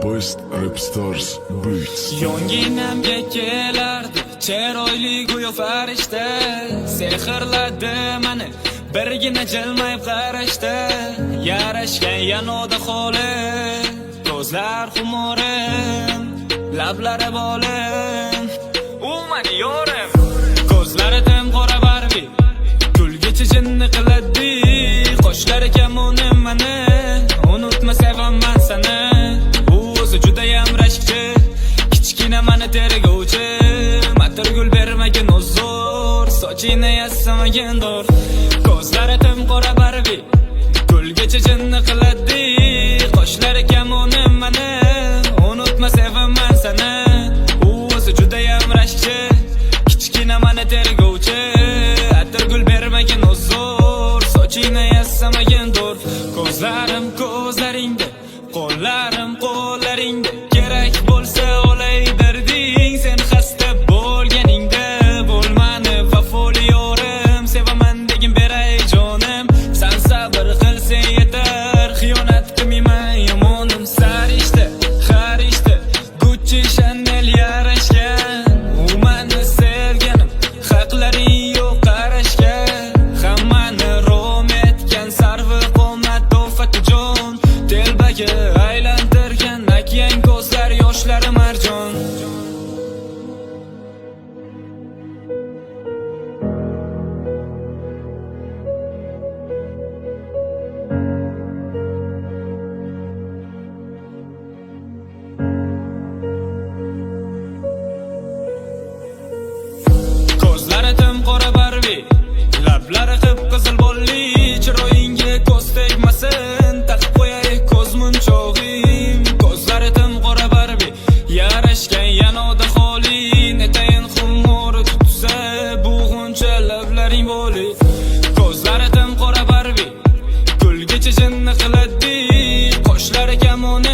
Best Rap Stars Beats. Yonginamga kelardi chiroyli go'yo farishta, sehrladi meni birgina jilmayib qarashda. Yarashgan yanoda holi, ko'zlar xumorim, lablari bolim, u meni yorim. Ko'zlari tim qora Barbie, kulgichi jinni qiladi. Qoshlari kamonim meni, unutma sevaman seni. U o'zi judayam rashkchi, kichkina meni tergovchi. Matirgul bermagin uzr, sochini yassamagin dur. Ko'zlari tim qora Barbie, kulgichi jinni qiladi. Qoshlari kamonim meni, unutma sevaman seni. U o'zi judayam rashkchi, kichkina meni tergovchi. Atirgul bermagin uzr, sochini yassamagin dur. Ko'zlarim ko'zlaringda, qo'llarim qo'llaringda. Kerak bo'lsa olay darding, sen xasta bo'lganingda. Bo'lmani vafoli yorim, sevaman degin beray jonim. Sen sabr qilsang yetar, xiyonat qilmayman yomonim. Sarishta, xarishta, Gucci, Chanel yarashgan. U meni sevganim, haqlaring yo'q qarashga. Hammani rom etgan sarvi qomat ofatijon. Telbaga aylantirgan akyan ko'zlar, yoshlari marjon. Ko'zlari tim qora Barbie, lablari qip-qizil bolli. Chiroyingga ko'z tegmasin, taqib qo'yay ko'z munchog'im. Ko'zlari tim qora Barbie, yarashgan yanoda holi. Netayin xumori tutsa, bug'uncha lablaring boli. Ko'zlari tim qora Barbie, kulgichi jinni qiladi. Qoshlari kamoni